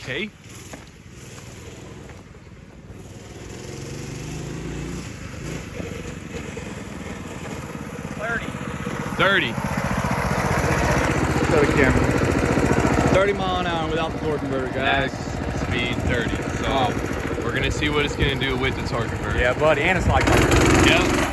Okay. Thirty. Show the camera. 30 mile an hour without the torque converter, guys. Max speed 30. So we're gonna see what it's gonna do with the torque converter. Yeah, buddy, and it's like. Yep.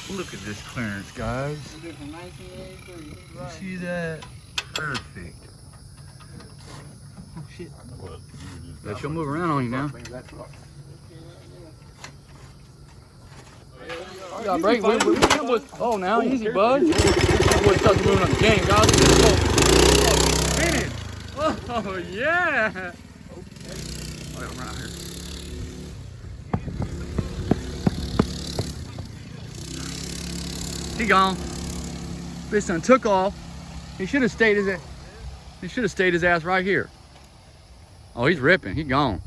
Look at this clearance, guys. You see that? Perfect. Oh shit. That she'll move around on you now. We got brake. Oh, now easy, bud. Boy, stuck moving on the game, guys. Spinning. Oh yeah. Oh, I'm right here. He gone. This son took off. He should have stayed his ass right here. Oh, he's ripping. He gone.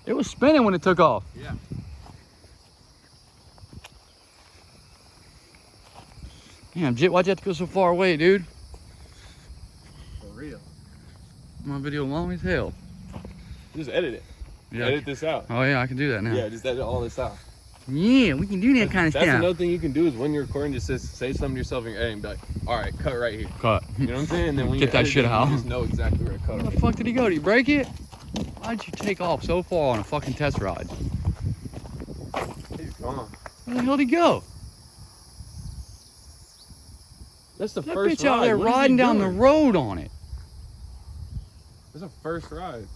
It was spinning when it took off. Yeah. Damn, Jit, why'd you have to go so far away, dude? For real. My video long as hell. Just edit it. Yeah. Edit this out. Oh yeah, I can do that now. Yeah, just edit all this out. Yeah, we can do that kind of stuff. That's another thing you can do is when you're recording, just say something to yourself in your editing, be like, all right, cut right here. Cut. You know what I'm saying? And then when Get you that edit shit it, out. you just know exactly where to cut. Where the fuck did he go? Did he break it? Why'd you take off so far on a fucking test ride? He's gone. Where the hell did he go? That's the That first bitch ride. out there What is he riding down the doing? road on it. That's a first ride.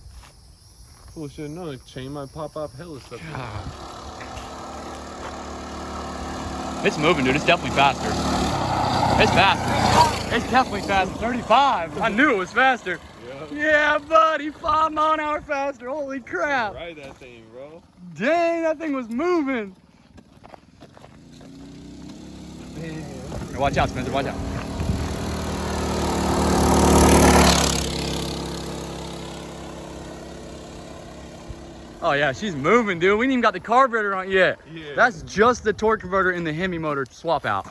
Fool should have known. The chain might pop off hella stuff. It's moving, dude. It's definitely faster. It's faster. It's definitely faster. 35. I knew it was faster. Yep. Yeah, buddy. 5 mile an hour faster. Holy crap. Ride that thing, bro. Dang, that thing was moving. Man. Watch out, Spencer. Watch out. Oh yeah, she's moving, dude. We ain't even got the carburetor on it yet. Yeah. That's just the torque converter in the hemi motor swap out.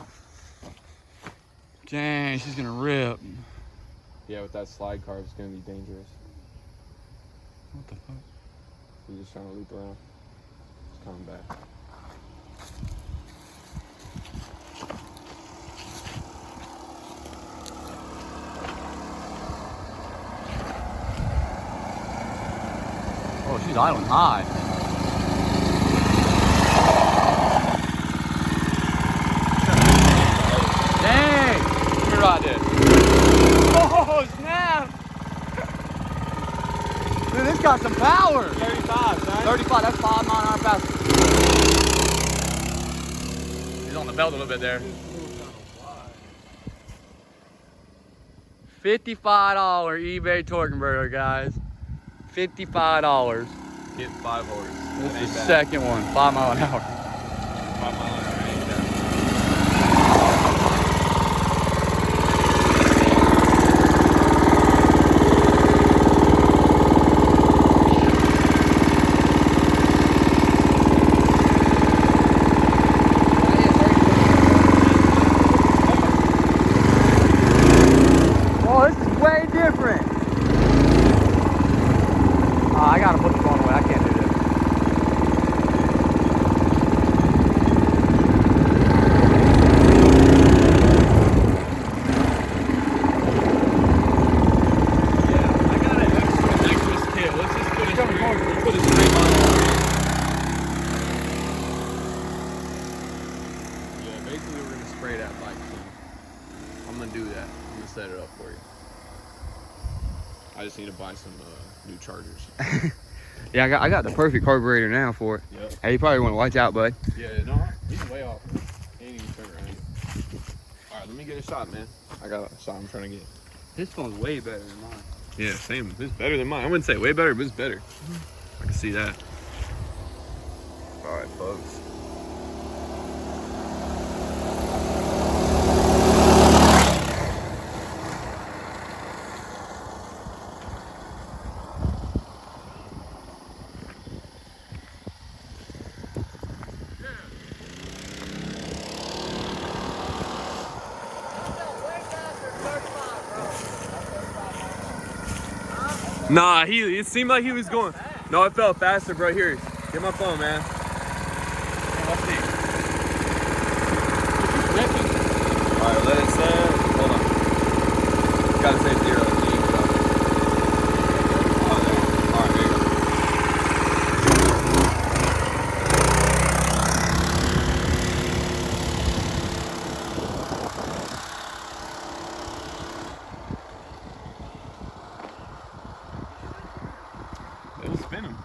Dang, she's gonna rip. Yeah, with that slide carb, it's gonna be dangerous. What the fuck? You're just trying to loop around. It's coming back. Oh, she's idling high. Dang! Let me ride this. Oh, snap! Dude, this got some power. 35, right? 35, that's 5 mile an hour faster. He's on the belt a little bit there. $55 eBay torque converter, guys. $55. Hit 5 horse. This is the second one, 5 mile an hour. 5 mile an hour, ain't that? spray that bike too. I'm gonna do that. I'm gonna set it up for you. I just need to buy some new chargers. Yeah, I got the perfect carburetor now for it. Yep. Hey, you probably want to watch out, bud. Yeah, no, he's way off. He ain't even turn around. All right, let me get a shot, man. I got a shot I'm trying to get. This phone's way better than mine. Yeah, same. It's better than mine. I wouldn't say way better, but it's better. I can see that. All right, folks. Nah, it seemed like he was going. No, it felt faster, bro. Here, get my phone, man. Let's see. All right, let it set. Hold on. Gotta say 0. All right, there you go. It'll spin him.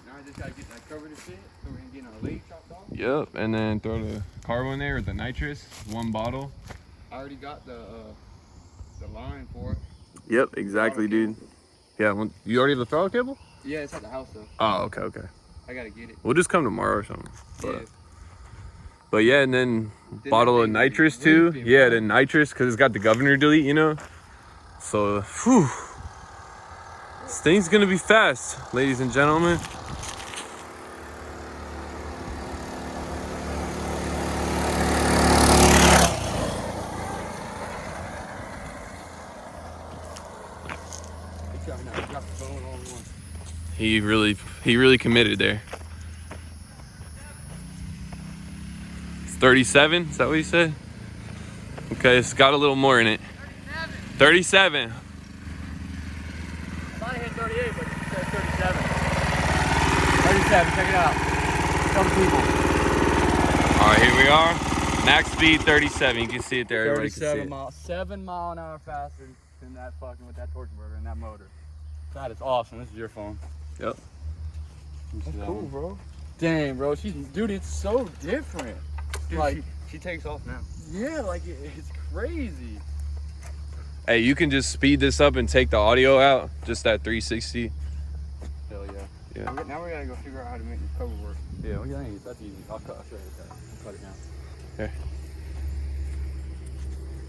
Now I just gotta get that cover to fit so we can get our leg chopped off. Yep, and then throw the carb in there with the nitrous, 1 bottle. I already got the line for it. Yep, exactly, dude. Yeah, you already have the throttle cable? Yeah, it's at the house though. Oh, okay. I gotta get it. We'll just come tomorrow or something. Yeah. But yeah, and then Then bottle that of thing nitrous be too. ripping, Yeah, bro. the nitrous because it's got the governor delete, you know. So, whew. This thing's gonna be fast, ladies and gentlemen. He really committed there. It's 37, is that what you said? Okay, it's got a little more in it. 37. I thought I hit 38, but it said 37. 37, check it out. Tell the people. All right, here we are. Max speed 37. You can see it there. Everybody can see 37 it. miles, 7 mile an hour faster than that fucking with that torque converter and that motor. That is awesome. This is your phone. Yep. That's Cool, bro. Dang, bro. Dude, it's so different. Dude, like, she takes off now. yeah, like it's crazy. Hey, you can just speed this up and take the audio out. Just that 360. Hell yeah. Yeah. Now we gotta go figure out how to make this cover work. Yeah. Yeah, that's easy. I'll show you that. I'll cut it down. Here.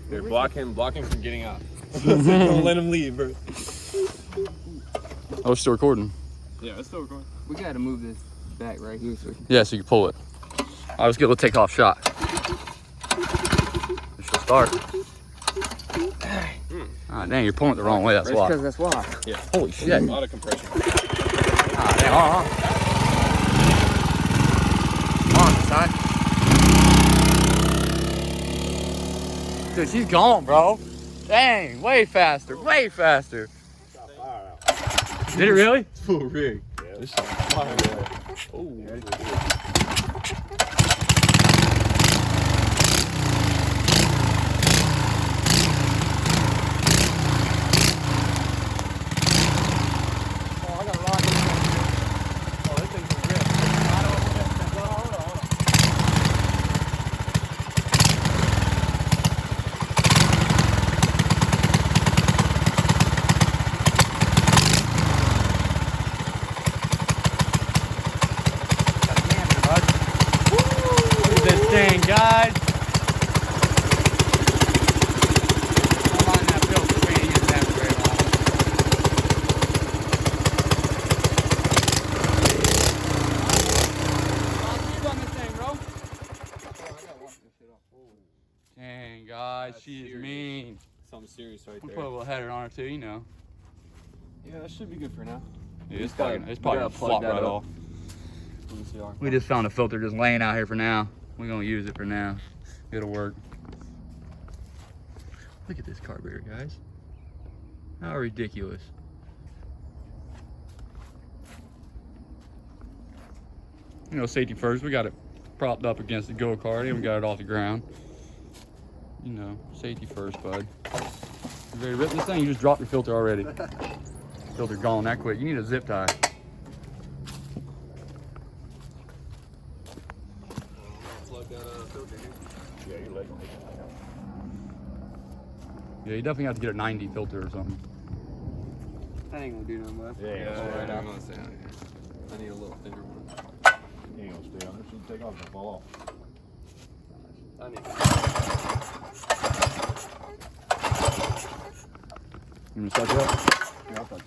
Here, block him from getting out. Don't let him leave, bro. Oh, it's still recording. Yeah, it's still recording. We gotta move this back right here so we can... Yeah, so you can pull it. All right, let's get a little takeoff shot. It should start. Ah, dang, you're pulling it the wrong way, that's why. That's why. Yeah. Holy shit. A lot of compression. Ah, dang, on, dude, she's gone, bro. Dang, way faster, way faster. Did it really? It's full rig. Yeah, this shit fire. Oh, Dang, guys. I'm on that filter. We ain't using that for very long. I'll keep on this thing, bro. Dang, guys, That's she is serious. mean. something serious right We'll there. put a little header on her too, you know. Yeah, that should be good for now. Yeah, it's gotta- probably we gonna gotta plug flop that right up. off. Let me see our. We just found a filter just laying out here for now. We're gonna use it for now. It'll work. Look at this carburetor, guys. How ridiculous. You know, safety first. We got it propped up against the go-kart. Even got it off the ground. You know, safety first, bud. You ready to rip this thing? You just dropped your filter already. Filter gone that quick. You need a zip tie. Plug that filter. Yeah, you're late. Yeah, you definitely have to get a 90 filter or something. That ain't gonna do nothing left. Yeah, I'm gonna stay on here. I need a little thinner one. You ain't gonna stay on there. So you take off and fall off. I need. You want me to start you up? Yeah, I'll touch it.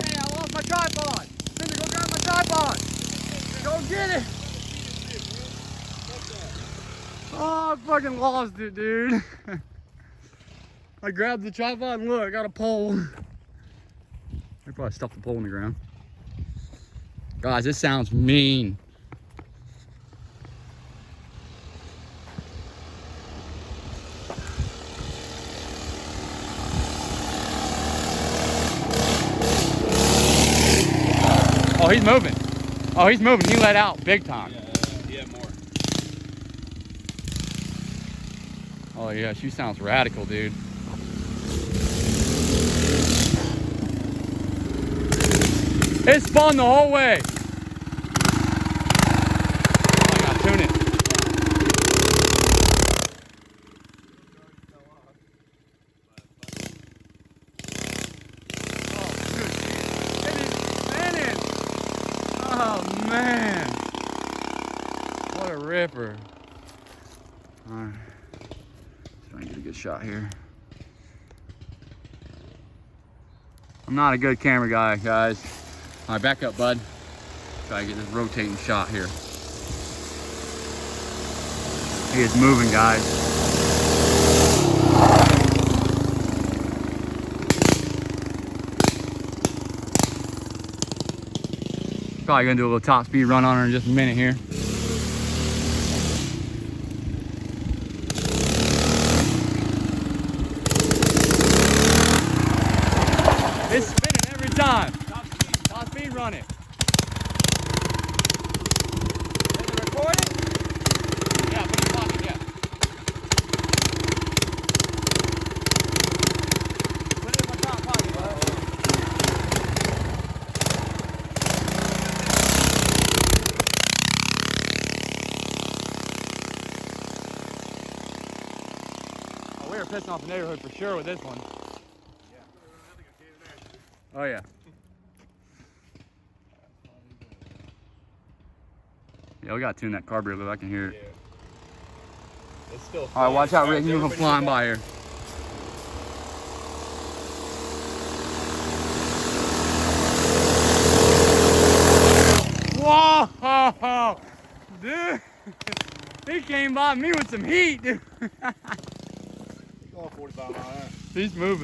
Hey, I lost my tripod. Cindy, go grab my tripod. Go get it. Oh, I fucking lost it, dude. I grabbed the tripod and look, I got a pole. I probably stuffed the pole in the ground. Guys, this sounds mean. Oh, he's moving. Oh, he's moving. He let out big time. Yeah, more. Oh yeah, she sounds radical, dude. It spun the whole way. I gotta tune it. Oh man, what a ripper. All right, let's try and get a good shot here. I'm not a good camera guy, guys. All right, back up, bud. Try to get this rotating shot here. He is moving, guys. Probably gonna do a little top speed run on her in just a minute here. It's spinning every time. Top speed run it. Did it record it? Yeah, put it in the pocket, yeah. Put it in my top pocket, bud. Oh, we were pissing off the neighborhood for sure with this one. Oh yeah. Yeah, we gotta tune that carburetor. I can hear it. It's still. All right, watch out, Rick. You come flying by here. Whoa, dude! He came by me with some heat, dude. Go 45 miles an hour. He's moving.